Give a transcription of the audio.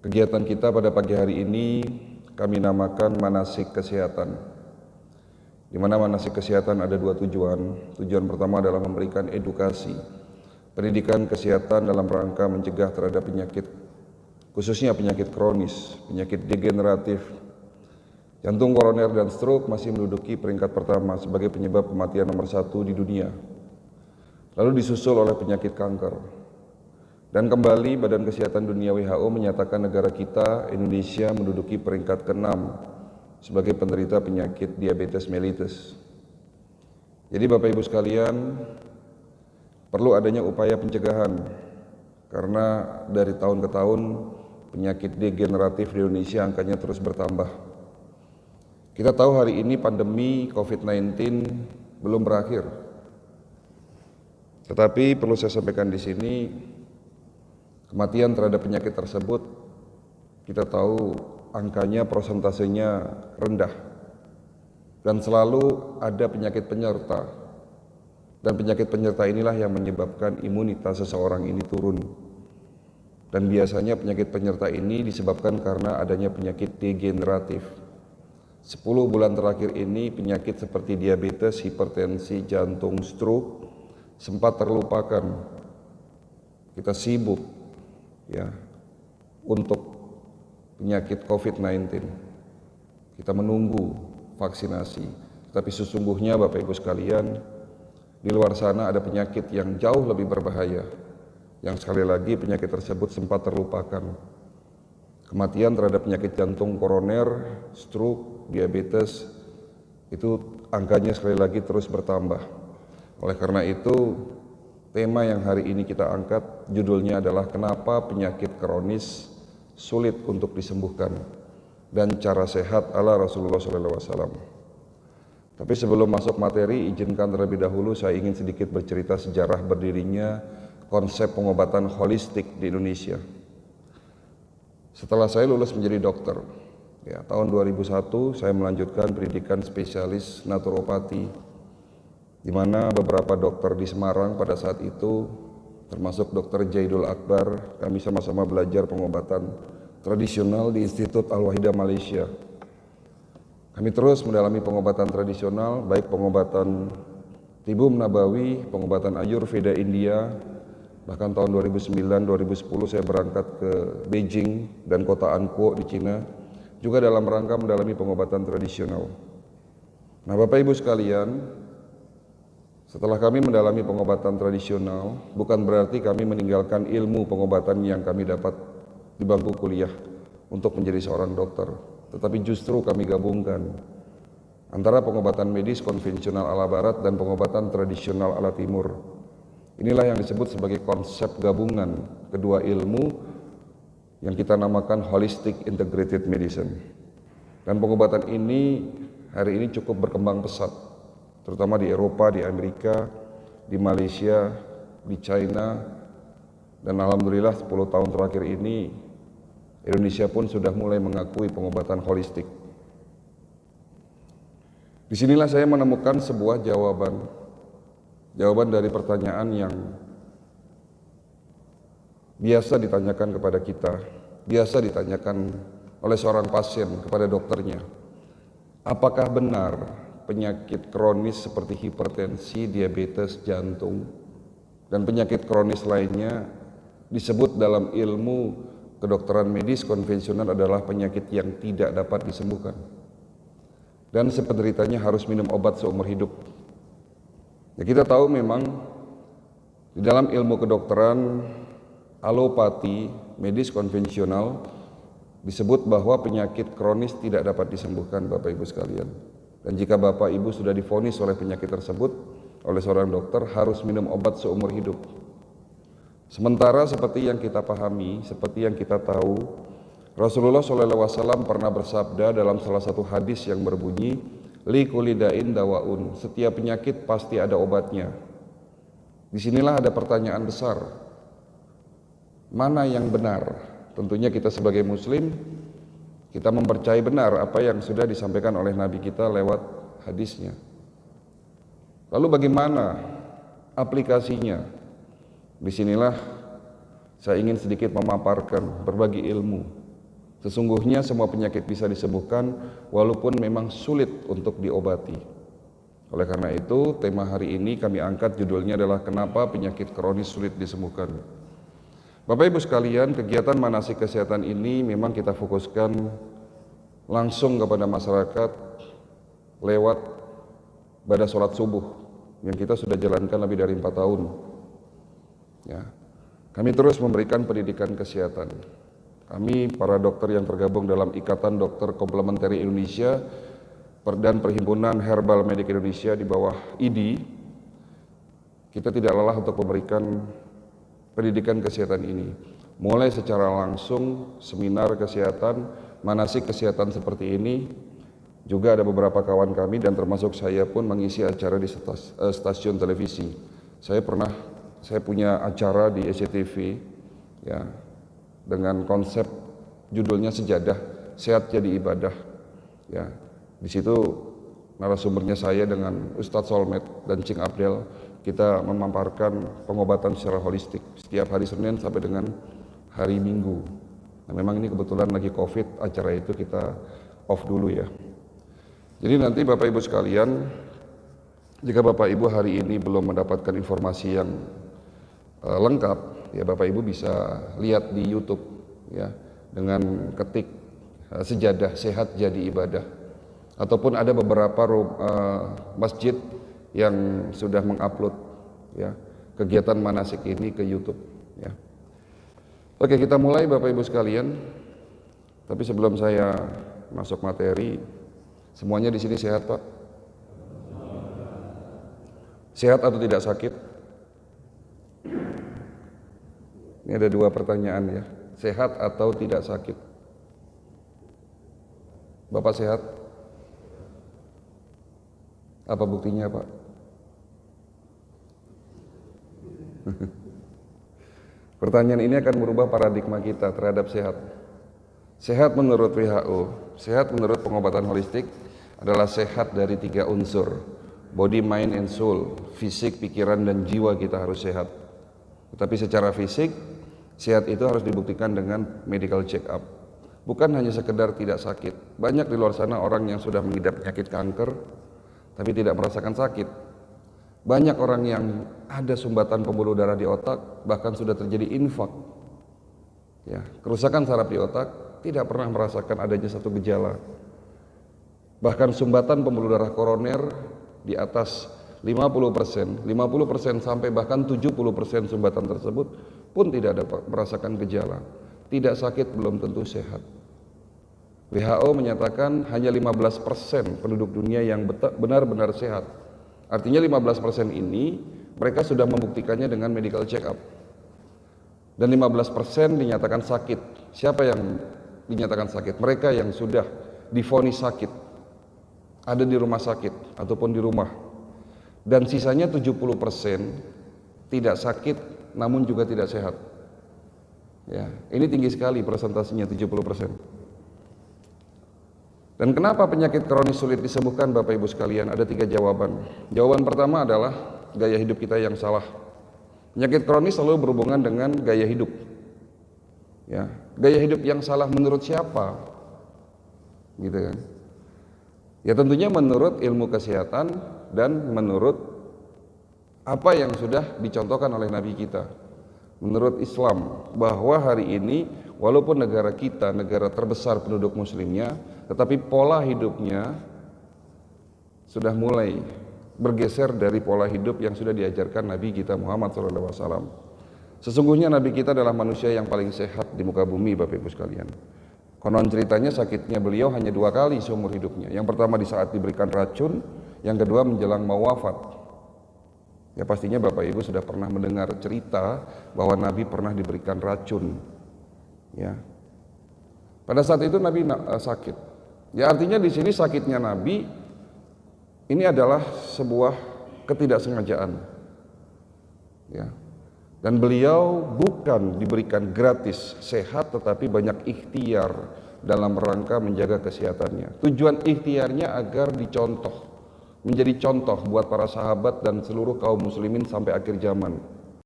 Kegiatan kita pada pagi hari ini kami namakan manasik kesehatan, di mana manasik kesehatan ada dua tujuan. Tujuan pertama adalah memberikan edukasi, pendidikan kesehatan dalam rangka mencegah terhadap penyakit, khususnya penyakit kronis, penyakit degeneratif. Jantung koroner dan stroke masih menduduki peringkat pertama sebagai penyebab kematian nomor 1 di dunia. Lalu disusul oleh penyakit kanker. Dan kembali Badan Kesehatan Dunia WHO menyatakan negara kita, Indonesia, menduduki peringkat ke-6 sebagai penderita penyakit diabetes mellitus. Jadi Bapak Ibu sekalian, perlu adanya upaya pencegahan karena dari tahun ke tahun penyakit degeneratif di Indonesia angkanya terus bertambah. Kita tahu hari ini pandemi COVID-19 belum berakhir. Tetapi perlu saya sampaikan di sini, kematian terhadap penyakit tersebut kita tahu angkanya, prosentasenya rendah dan selalu ada penyakit penyerta, dan penyakit penyerta inilah yang menyebabkan imunitas seseorang ini turun. Dan biasanya penyakit penyerta ini disebabkan karena adanya penyakit degeneratif. 10 bulan terakhir ini penyakit seperti diabetes, hipertensi, jantung, stroke sempat terlupakan. Kita sibuk untuk penyakit COVID-19. Kita menunggu vaksinasi. Tapi sesungguhnya Bapak Ibu sekalian, di luar sana ada penyakit yang jauh lebih berbahaya, yang sekali lagi penyakit tersebut sempat terlupakan. Kematian terhadap penyakit jantung koroner, stroke, diabetes, itu angkanya sekali lagi terus bertambah. Oleh karena itu, tema yang hari ini kita angkat judulnya adalah kenapa penyakit kronis sulit untuk disembuhkan dan cara sehat ala Rasulullah SAW. Tapi sebelum masuk materi, izinkan terlebih dahulu saya ingin sedikit bercerita sejarah berdirinya konsep pengobatan holistik di Indonesia. Setelah saya lulus menjadi dokter, tahun 2001 saya melanjutkan pendidikan spesialis naturopati, di mana beberapa dokter di Semarang pada saat itu, termasuk Dr. Jaidul Akbar, kami sama-sama belajar pengobatan tradisional di Institut Al-Wahidah Malaysia. Kami terus mendalami pengobatan tradisional, baik pengobatan Tibum Nabawi, pengobatan Ayurveda India, bahkan tahun 2009-2010 saya berangkat ke Beijing dan kota Ankou di Cina, juga dalam rangka mendalami pengobatan tradisional. Nah Bapak Ibu sekalian, setelah kami mendalami pengobatan tradisional, bukan berarti kami meninggalkan ilmu pengobatan yang kami dapat di bangku kuliah untuk menjadi seorang dokter, tetapi justru kami gabungkan antara pengobatan medis konvensional ala barat dan pengobatan tradisional ala timur. Inilah yang disebut sebagai konsep gabungan kedua ilmu yang kita namakan holistic integrated medicine. Dan pengobatan ini hari ini cukup berkembang pesat, terutama di Eropa, di Amerika, di Malaysia, di China, dan alhamdulillah 10 tahun terakhir ini Indonesia pun sudah mulai mengakui pengobatan holistik. Disinilah saya menemukan sebuah jawaban dari pertanyaan yang biasa ditanyakan kepada kita, biasa ditanyakan oleh seorang pasien kepada dokternya. Apakah benar penyakit kronis seperti hipertensi, diabetes, jantung, dan penyakit kronis lainnya disebut dalam ilmu kedokteran medis konvensional adalah penyakit yang tidak dapat disembuhkan dan si penderitanya harus minum obat seumur hidup? Ya, kita tahu memang di dalam ilmu kedokteran alopati medis konvensional disebut bahwa penyakit kronis tidak dapat disembuhkan Bapak Ibu sekalian. Dan jika Bapak Ibu sudah divonis oleh penyakit tersebut oleh seorang dokter, harus minum obat seumur hidup. Sementara seperti yang kita pahami, seperti yang kita tahu, Rasulullah SAW pernah bersabda dalam salah satu hadis yang berbunyi, li kulli da'in dawaun, setiap penyakit pasti ada obatnya. Disinilah ada pertanyaan besar, mana yang benar? Tentunya kita sebagai muslim, kita mempercayai benar apa yang sudah disampaikan oleh Nabi kita lewat hadisnya. Lalu bagaimana aplikasinya? Disinilah saya ingin sedikit memaparkan berbagi ilmu Sesungguhnya semua penyakit bisa disembuhkan walaupun memang sulit untuk diobati. Oleh karena itu, tema hari ini kami angkat judulnya adalah kenapa penyakit kronis sulit disembuhkan. Bapak Ibu sekalian, kegiatan manasik kesehatan ini memang kita fokuskan langsung kepada masyarakat lewat pada sholat subuh yang kita sudah jalankan lebih dari 4 tahun. Ya. Kami terus memberikan pendidikan kesehatan. Kami para dokter yang tergabung dalam Ikatan Dokter Komplementer Indonesia dan Perhimpunan Herbal Medik Indonesia di bawah IDI, kita tidak lelah untuk memberikan pendidikan kesehatan ini. Mulai secara langsung seminar kesehatan, manasik kesehatan seperti ini, juga ada beberapa kawan kami dan termasuk saya pun mengisi acara di stasiun televisi. Saya punya acara di SCTV ya, dengan konsep judulnya Sejadah Sehat Jadi Ibadah. Ya, di situ narasumbernya saya dengan Ustadz Solmed dan Cing Abdel, kita memaparkan pengobatan secara holistik setiap hari Senin sampai dengan hari Minggu. Nah, memang ini kebetulan lagi COVID, acara itu kita off dulu ya. Jadi nanti Bapak Ibu sekalian, jika Bapak Ibu hari ini belum mendapatkan informasi yang lengkap, ya Bapak Ibu bisa lihat di YouTube ya, dengan ketik Sejadah Sehat Jadi Ibadah. Ataupun ada beberapa masjid yang sudah mengupload ya kegiatan manasik ini ke YouTube ya. Oke, kita mulai Bapak Ibu sekalian. Tapi sebelum saya masuk materi, semuanya di sini sehat, Pak? Sehat atau tidak sakit? Ini ada 2 pertanyaan ya. Sehat atau tidak sakit? Bapak sehat? Apa buktinya, Pak? Pertanyaan ini akan merubah paradigma kita terhadap sehat. Sehat menurut WHO, sehat menurut pengobatan holistik adalah sehat dari 3 unsur. Body, mind, and soul. Fisik, pikiran, dan jiwa kita harus sehat. Tetapi secara fisik, sehat itu harus dibuktikan dengan medical check up. Bukan hanya sekedar tidak sakit. Banyak di luar sana orang yang sudah mengidap penyakit kanker, tapi tidak merasakan sakit. Banyak orang yang ada sumbatan pembuluh darah di otak, bahkan sudah terjadi infak. Ya, kerusakan saraf di otak, tidak pernah merasakan adanya satu gejala. Bahkan sumbatan pembuluh darah koroner di atas 50%, 50% sampai bahkan 70% sumbatan tersebut pun tidak dapat merasakan gejala. Tidak sakit belum tentu sehat. WHO menyatakan hanya 15% penduduk dunia yang benar-benar sehat. Artinya 15% ini mereka sudah membuktikannya dengan medical check up. Dan 15% dinyatakan sakit. Siapa yang dinyatakan sakit? Mereka yang sudah divonis sakit, ada di rumah sakit ataupun di rumah. Dan sisanya 70% tidak sakit namun juga tidak sehat. Ya, ini tinggi sekali presentasinya 70%. Dan kenapa penyakit kronis sulit disembuhkan Bapak Ibu sekalian? Ada 3 jawaban. Jawaban pertama adalah gaya hidup kita yang salah. Penyakit kronis selalu berhubungan dengan gaya hidup. Ya, gaya hidup yang salah menurut siapa? Gitu kan? Ya tentunya menurut ilmu kesehatan dan menurut apa yang sudah dicontohkan oleh Nabi kita. Menurut Islam, bahwa hari ini walaupun negara kita negara terbesar penduduk muslimnya, tetapi pola hidupnya sudah mulai bergeser dari pola hidup yang sudah diajarkan Nabi kita Muhammad SAW. Sesungguhnya Nabi kita adalah manusia yang paling sehat di muka bumi Bapak Ibu sekalian. Konon ceritanya sakitnya beliau hanya 2 kali seumur hidupnya. Yang pertama di saat diberikan racun, yang kedua menjelang mau wafat. Ya pastinya Bapak Ibu sudah pernah mendengar cerita bahwa Nabi pernah diberikan racun. Ya. Pada saat itu Nabi sakit. Ya artinya di sini sakitnya Nabi ini adalah sebuah ketidaksengajaan. Ya. Dan beliau bukan diberikan gratis sehat, tetapi banyak ikhtiar dalam rangka menjaga kesehatannya. Tujuan ikhtiarnya agar dicontoh, menjadi contoh buat para sahabat dan seluruh kaum muslimin sampai akhir zaman.